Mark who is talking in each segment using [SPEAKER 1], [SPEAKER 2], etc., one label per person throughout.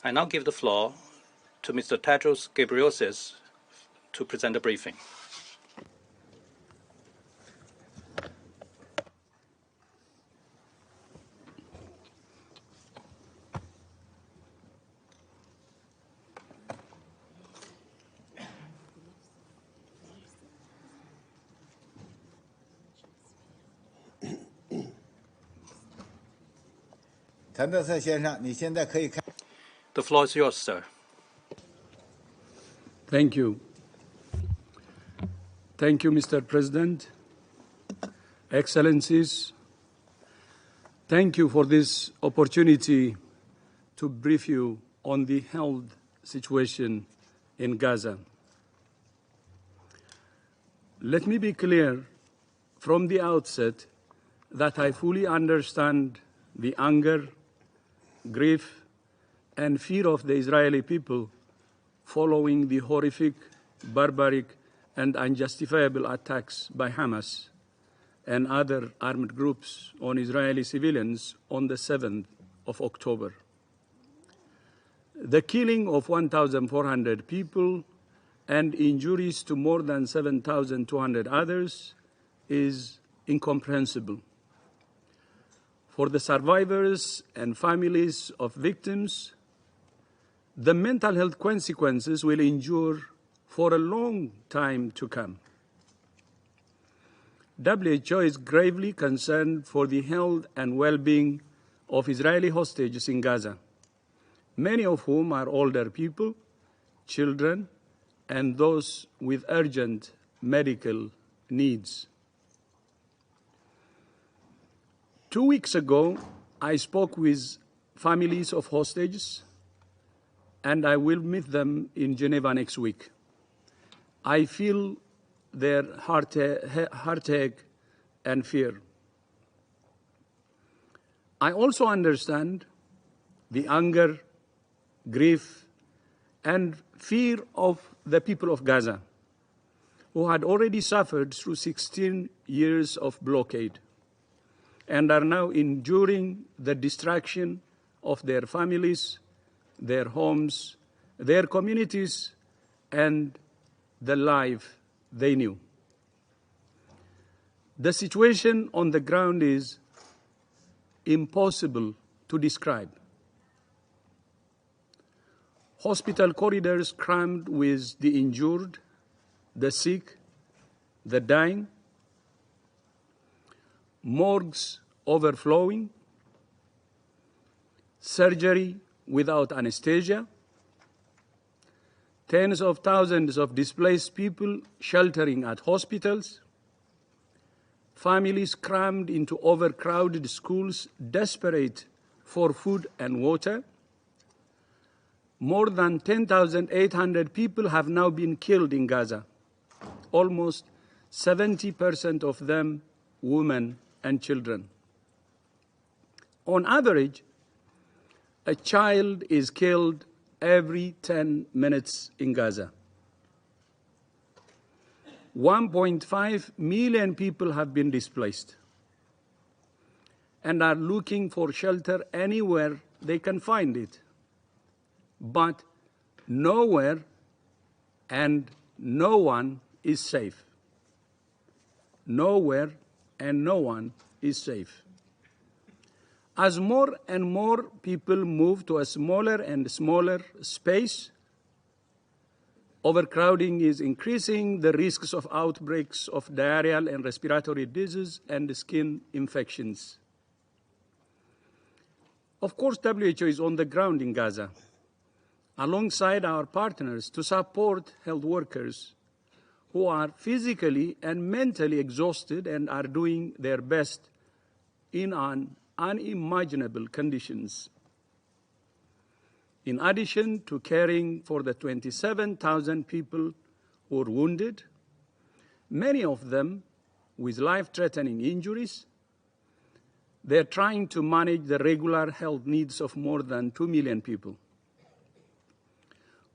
[SPEAKER 1] I now give the floor to Mr. Tedros Ghebreyesus to present the briefing. The floor is yours, sir.
[SPEAKER 2] Thank you. Thank you, Mr. President, Excellencies. Thank you for this opportunity to brief you on the health situation in Gaza. Let me be clear from the outset that I fully understand the anger, grief, and fear of the Israeli people following the horrific, barbaric, and unjustifiable attacks by Hamas and other armed groups on Israeli civilians on the 7th of October. The killing of 1,400 people and injuries to more than 7,200 others is incomprehensible. For the survivors and families of victims, the mental health consequences will endure for a long time to come. WHO is gravely concerned for the health and well-being of Israeli hostages in Gaza, many of whom are older people, children, and those with urgent medical needs. 2 weeks ago, I spoke with families of hostages, and I will meet them in Geneva next week. I feel their heartache and fear. I also understand the anger, grief, and fear of the people of Gaza, who had already suffered through 16 years of blockade and are now enduring the destruction of their families, their homes, their communities, and the life they knew. The situation on the ground is impossible to describe. Hospital corridors crammed with the injured, the sick, the dying, morgues overflowing, surgery without anesthesia, tens of thousands of displaced people sheltering at hospitals, families crammed into overcrowded schools desperate for food and water. More than 10,800 people have now been killed in Gaza, almost 70% of them women and children. On average, a child is killed every 10 minutes in Gaza. 1.5 million people have been displaced and are looking for shelter anywhere they can find it. But nowhere and no one is safe. Nowhere and no one is safe. As more and more people move to a smaller and smaller space, overcrowding is increasing the risks of outbreaks of diarrheal and respiratory disease and skin infections. Of course, WHO is on the ground in Gaza, alongside our partners to support health workers who are physically and mentally exhausted and are doing their best in unimaginable conditions. In addition to caring for the 27,000 people who are wounded, many of them with life-threatening injuries, they're trying to manage the regular health needs of more than 2 million people.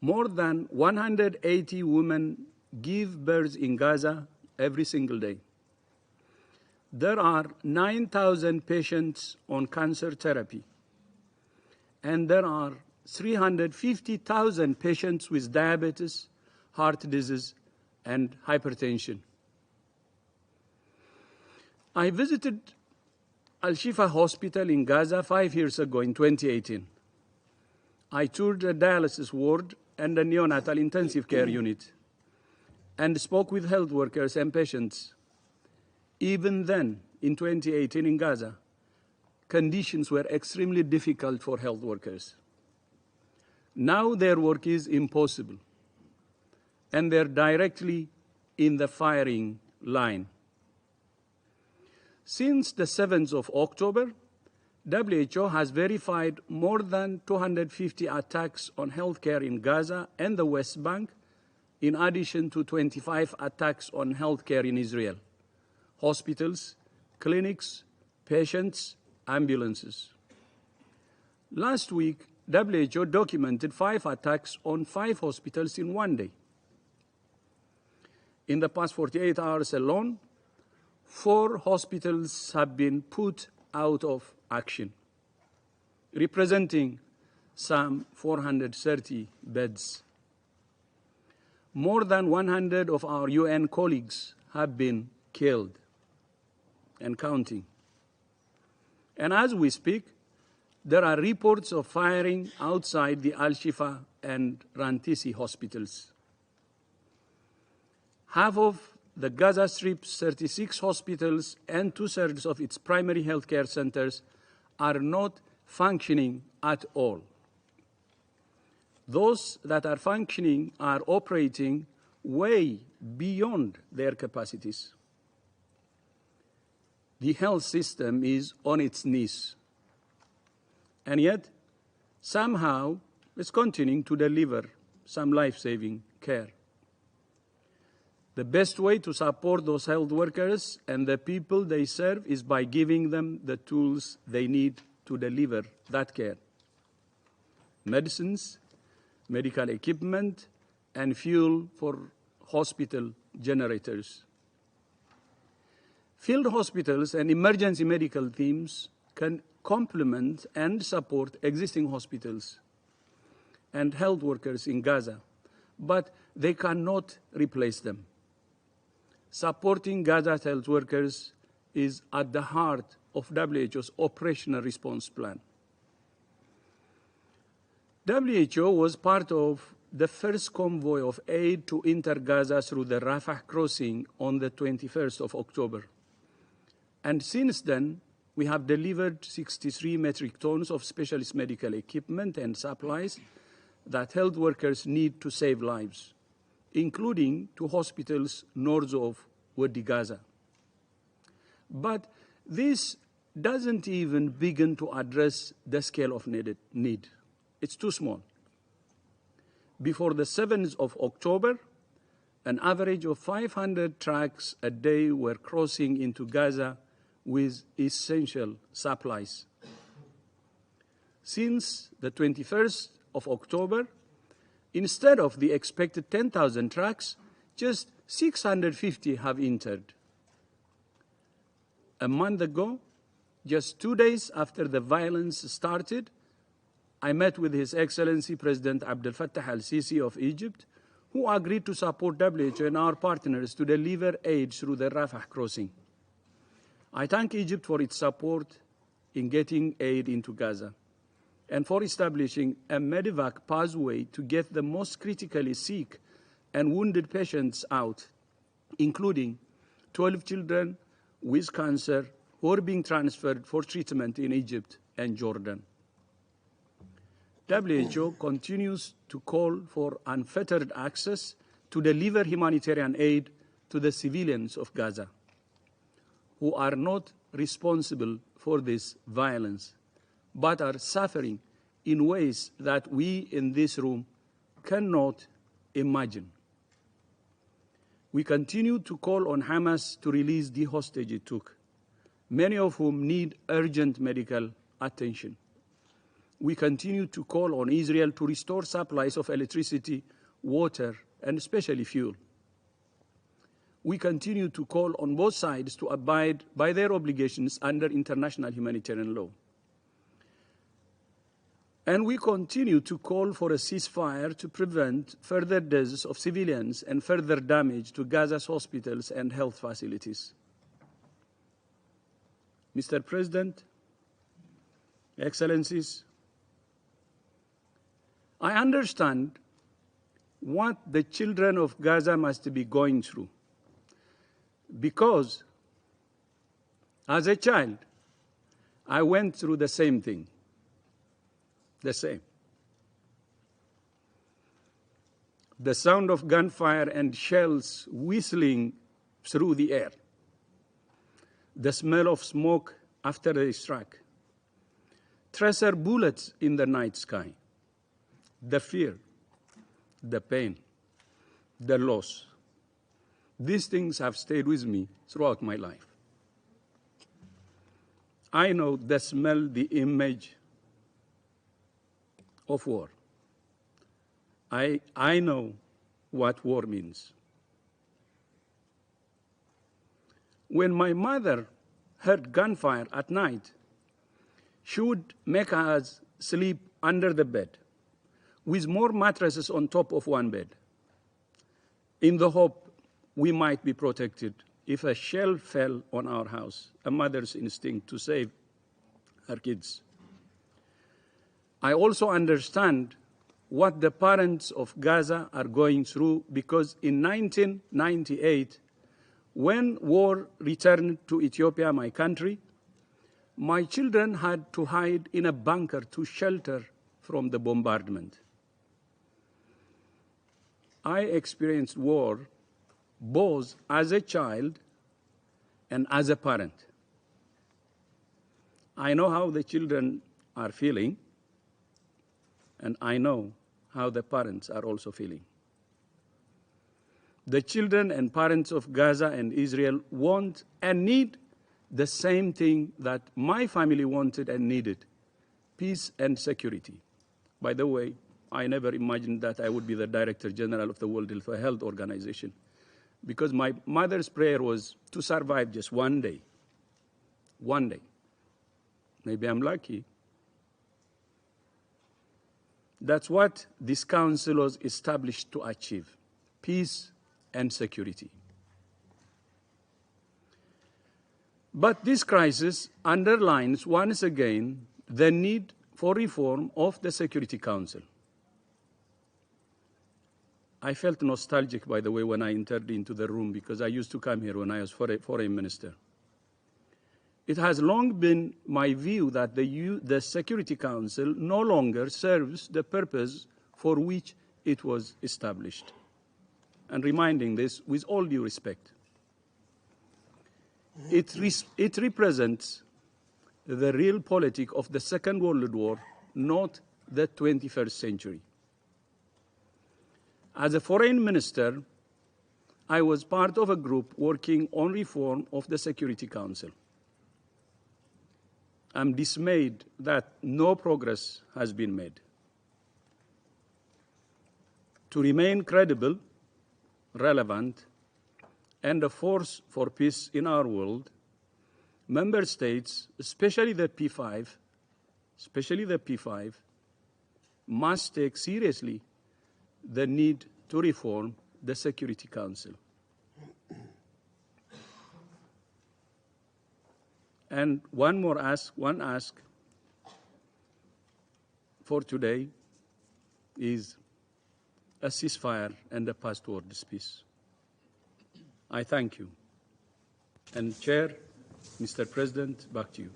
[SPEAKER 2] More than 180 women give birth in Gaza every single day. There are 9,000 patients on cancer therapy, and there are 350,000 patients with diabetes, heart disease, and hypertension. I visited Al-Shifa Hospital in Gaza 5 years ago in 2018. I toured a dialysis ward and a neonatal intensive care unit and spoke with health workers and patients. Even then, in 2018 in Gaza, conditions were extremely difficult for health workers. Now their work is impossible, and they're directly in the firing line. Since the 7th of October, WHO has verified more than 250 attacks on healthcare in Gaza and the West Bank, in addition to 25 attacks on healthcare in Israel, hospitals, clinics, patients, ambulances. Last week, WHO documented 5 attacks on 5 hospitals in one day. In the past 48 hours alone, 4 hospitals have been put out of action, representing some 430 beds. More than 100 of our UN colleagues have been killed and counting. And as we speak, there are reports of firing outside the Al-Shifa and Rantisi hospitals. Half of the Gaza Strip's 36 hospitals and 2/3 of its primary healthcare centers are not functioning at all. Those that are functioning are operating way beyond their capacities. The health system is on its knees, and yet somehow it's continuing to deliver some life-saving care. The best way to support those health workers and the people they serve is by giving them the tools they need to deliver that care: medicines, medical equipment, and fuel for hospital generators. Field hospitals and emergency medical teams can complement and support existing hospitals and health workers in Gaza, but they cannot replace them. Supporting Gaza's health workers is at the heart of WHO's operational response plan. WHO was part of the first convoy of aid to enter Gaza through the Rafah crossing on the 21st of October. And since then, we have delivered 63 metric tons of specialist medical equipment and supplies that health workers need to save lives, including to hospitals north of Wadi Gaza. But this doesn't even begin to address the scale of need. It's too small. Before the 7th of October, an average of 500 trucks a day were crossing into Gaza with essential supplies. Since the 21st of October, instead of the expected 10,000 trucks, just 650 have entered. A month ago, just 2 days after the violence started, I met with His Excellency President Abdel Fattah al-Sisi of Egypt, who agreed to support WHO and our partners to deliver aid through the Rafah crossing. I thank Egypt for its support in getting aid into Gaza and for establishing a medevac pathway to get the most critically sick and wounded patients out, including 12 children with cancer who are being transferred for treatment in Egypt and Jordan. WHO continues to call for unfettered access to deliver humanitarian aid to the civilians of Gaza, who are not responsible for this violence, but are suffering in ways that we in this room cannot imagine. We continue to call on Hamas to release the hostage it took, many of whom need urgent medical attention. We continue to call on Israel to restore supplies of electricity, water, and especially fuel. We continue to call on both sides to abide by their obligations under international humanitarian law. And we continue to call for a ceasefire to prevent further deaths of civilians and further damage to Gaza's hospitals and health facilities. Mr. President, Excellencies, I understand what the children of Gaza must be going through, because as a child, I went through the same thing. The same. The sound of gunfire and shells whistling through the air. The smell of smoke after they struck. Tracer bullets in the night sky. The fear, the pain, the loss. These things have stayed with me throughout my life. I know the smell, the image of war. I know what war means. When my mother heard gunfire at night, she would make us sleep under the bed with more mattresses on top of one bed, in the hope we might be protected if a shell fell on our house, a mother's instinct to save her kids. I also understand what the parents of Gaza are going through, because in 1998, when war returned to Ethiopia, my country, my children had to hide in a bunker to shelter from the bombardment. I experienced war both as a child and as a parent. I know how the children are feeling, and I know how the parents are also feeling. The children and parents of Gaza and Israel want and need the same thing that my family wanted and needed: peace and security. By the way, I never imagined that I would be the Director General of the World Health Organization, because my mother's prayer was to survive just one day. One day. Maybe I'm lucky. That's what this council was established to achieve: peace and security. But this crisis underlines once again the need for reform of the Security Council. I felt nostalgic, by the way, when I entered into the room, because I used to come here when I was foreign minister. It has long been my view that the Security Council no longer serves the purpose for which it was established. And reminding this with all due respect. It represents the real politic of the Second World War, not the 21st century. As a foreign minister, I was part of a group working on reform of the Security Council. I'm dismayed that no progress has been made. To remain credible, relevant, and a force for peace in our world, member states, especially the P5, must take seriously the need to reform the Security Council. And one ask for today is a ceasefire and a path towards peace. I thank you. And Chair, Mr. President, back to you.